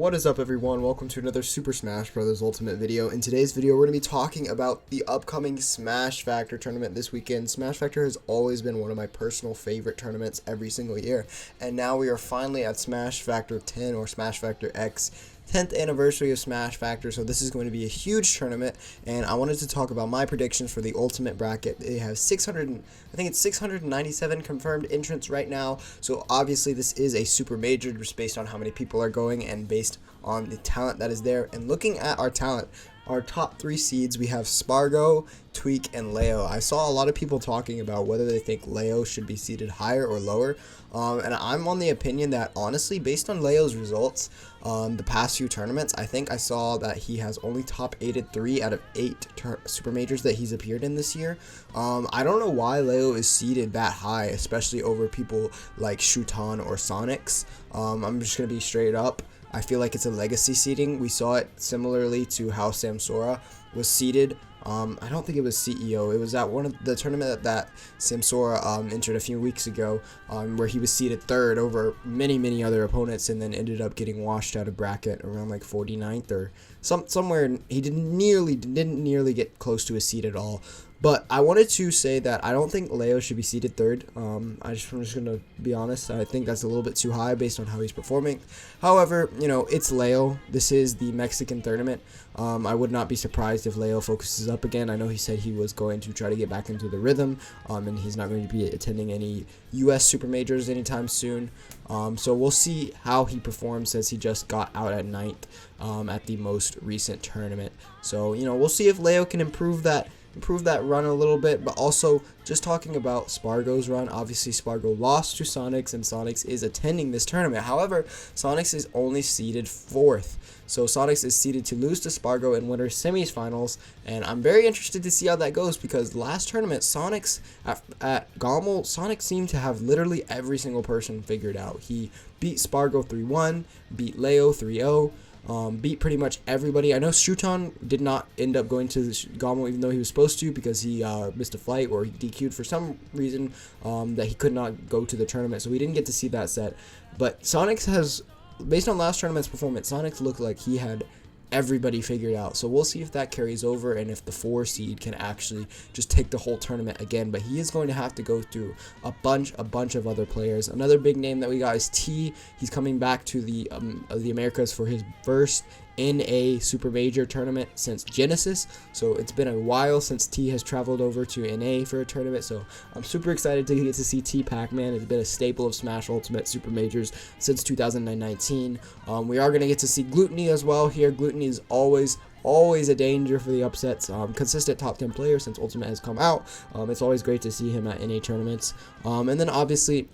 What is up, everyone? Welcome to another Super Smash Bros. Ultimate video. In today's video, we're going to be talking about the upcoming Smash Factor tournament this weekend. Smash Factor has always been one of my personal favorite tournaments every single year, and now we are finally at Smash Factor 10 or Smash Factor X. 10th anniversary of Smash Factor, so this is going to be a huge tournament, and I wanted to talk about my predictions for the ultimate bracket. They have 697 confirmed entrants right now, so obviously this is a super major just based on how many people are going and based on the talent that is there. And looking at our talent, our top 3 seeds, we have Spargo, Tweak, and Leo. I saw a lot of people talking about whether they think Leo should be seated higher or lower, and I'm on the opinion that honestly, based on Leo's results the past few tournaments, I think I saw that he has only top 8'd 3 out of 8 super majors that he's appeared in this year. I don't know why Leo is seated that high, especially over people like Shuton or Sonix. I'm just going to be straight up. I feel like it's a legacy seeding. We saw it similarly to how Samsora was seeded. I don't think it was CEO. It was at one of the tournament that Samsora entered a few weeks ago, where he was seeded 3rd over many other opponents, and then ended up getting washed out of bracket around like 49th or somewhere. He didn't nearly get close to a seed at all. But I wanted to say that I don't think Leo should be seated 3rd. I'm just going to be honest. I think that's a little bit too high based on how he's performing. However, you know, it's Leo. This is the Mexican tournament. I would not be surprised if Leo focuses up again. I know he said he was going to try to get back into the rhythm, and he's not going to be attending any U.S. Super Majors anytime soon. So we'll see how he performs, since he just got out at 9th at the most recent tournament. So, you know, we'll see if Leo can improve that run a little bit. But also, just talking about Spargo's run, obviously Spargo lost to Sonix, and Sonix is attending this tournament. However, Sonix is only seeded 4th, so Sonix is seeded to lose to Spargo in winter semifinals, and I'm very interested to see how that goes, because last tournament Sonix at Gommel, Sonix seemed to have literally every single person figured out. He beat Spargo 3-1, beat Leo 3-0, beat pretty much everybody. I know Shuton did not end up going to the Gommel, even though he was supposed to, because he missed a flight, or he DQ'd for some reason that he could not go to the tournament, so we didn't get to see that set. But Sonix has, based on last tournament's performance, Sonix looked like he had everybody figured out. So we'll see if that carries over, and if the 4 seed can actually just take the whole tournament again. But he is going to have to go through a bunch of other players. Another big name that we got is T. He's coming back to the Americas for his first in a super major tournament since Genesis. So it's been a while since T has traveled over to NA for a tournament, so I'm super excited to get to see T Pac-Man. It's been a staple of Smash Ultimate Super Majors since 2019. We are going to get to see Gluttony as well here. Gluttony is always a danger for the upsets. Consistent top 10 player since Ultimate has come out. It's always great to see him at NA tournaments. And then obviously,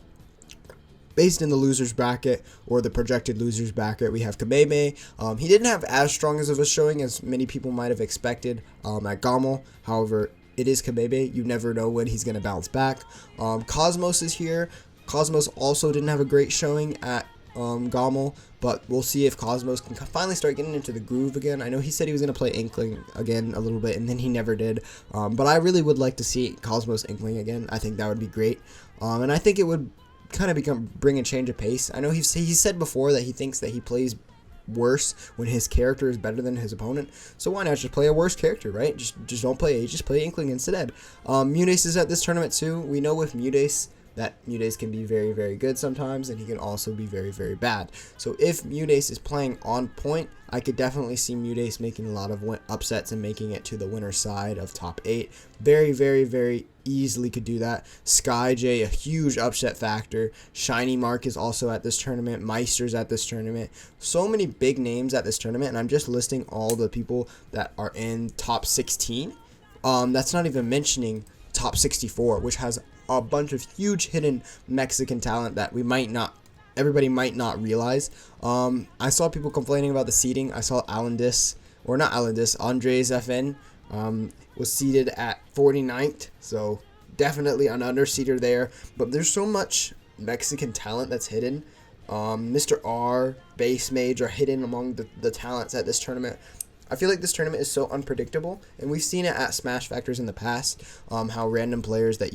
based in the losers bracket, or the projected losers bracket, we have Kameme. He didn't have as strong of a showing as many people might have expected at Gommel. However, it is Kameme. You never know when he's going to bounce back. Cosmos is here. Cosmos also didn't have a great showing at Gommel, but we'll see if Cosmos can finally start getting into the groove again. I know he said he was going to play Inkling again a little bit, and then he never did. But I really would like to see Cosmos Inkling again. I think that would be great. And I think it would kind of bring a change of pace. I know he said before that he thinks that he plays worse when his character is better than his opponent, so why not just play a worse character, right? Just don't play Age, just play Inkling instead. Mudace is at this tournament too. We know with Mudace that Mudace can be very good sometimes, and he can also be very bad. So if Mudace is playing on point, I could definitely see Mudace making a lot of upsets and making it to the winner side of top 8. Very easily could do that. Sky a huge upset factor. Shiny Mark is also at this tournament. Meister's at this tournament. So many big names at this tournament, and I'm just listing all the people that are in top 16. That's not even mentioning top 64, which has a bunch of huge hidden Mexican talent that everybody might not realize. I saw people complaining about the seeding. I saw Andres FN was seated at 49th, so definitely an underseeder there. But there's so much Mexican talent that's hidden. Mr. R, Base Mage are hidden among the talents at this tournament. I feel like this tournament is so unpredictable, and we've seen it at Smash Factors in the past. How random players that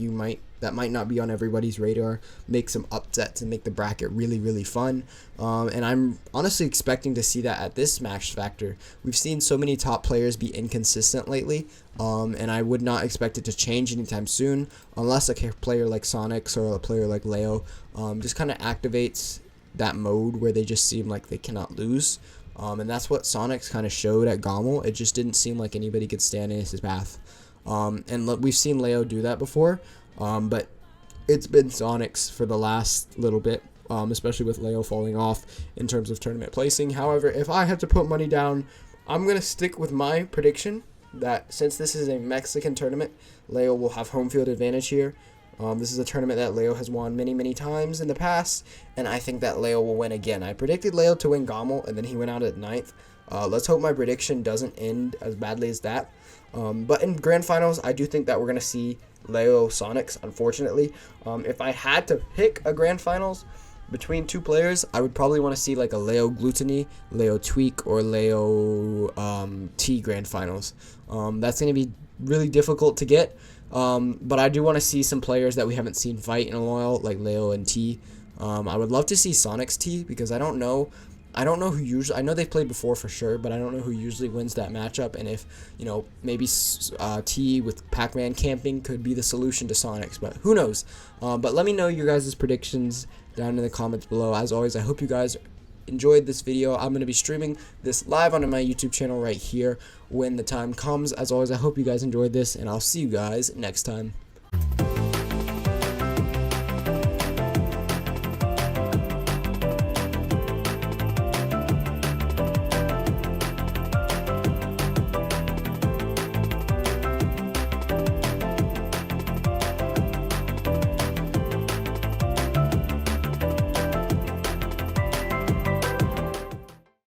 might not be on everybody's radar make some upsets and make the bracket really, really fun. And I'm honestly expecting to see that at this Smash Factor. We've seen so many top players be inconsistent lately, and I would not expect it to change anytime soon, unless a player like Sonix or a player like Leo just kind of activates that mode where they just seem like they cannot lose. And that's what Sonix kind of showed at Gommel. It just didn't seem like anybody could stand in his path. And we've seen Leo do that before, but it's been Sonix for the last little bit, especially with Leo falling off in terms of tournament placing. However, if I had to put money down, I'm going to stick with my prediction that since this is a Mexican tournament, Leo will have home field advantage here. This is a tournament that Leo has won many, many times in the past, and I think that Leo will win again. I predicted Leo to win Gommel, and then he went out at 9th. Let's hope my prediction doesn't end as badly as that. But in Grand Finals, I do think that we're going to see Leo Sonix, unfortunately. If I had to pick a Grand Finals between two players, I would probably want to see like a Leo Gluttony, Leo Tweak, or Leo T Grand Finals. That's going to be really difficult to get. But I do want to see some players that we haven't seen fight in a while, like Leo and T. I would love to see Sonix T, because I don't know who usually. I know they've played before for sure, but I don't know who usually wins that matchup. And if maybe T with Pac-Man camping could be the solution to Sonix, but who knows? But let me know your guys' predictions down in the comments below. As always, I hope you guys enjoyed this video. I'm going to be streaming this live onto my YouTube channel right here when the time comes. As always, I hope you guys enjoyed this, and I'll see you guys next time.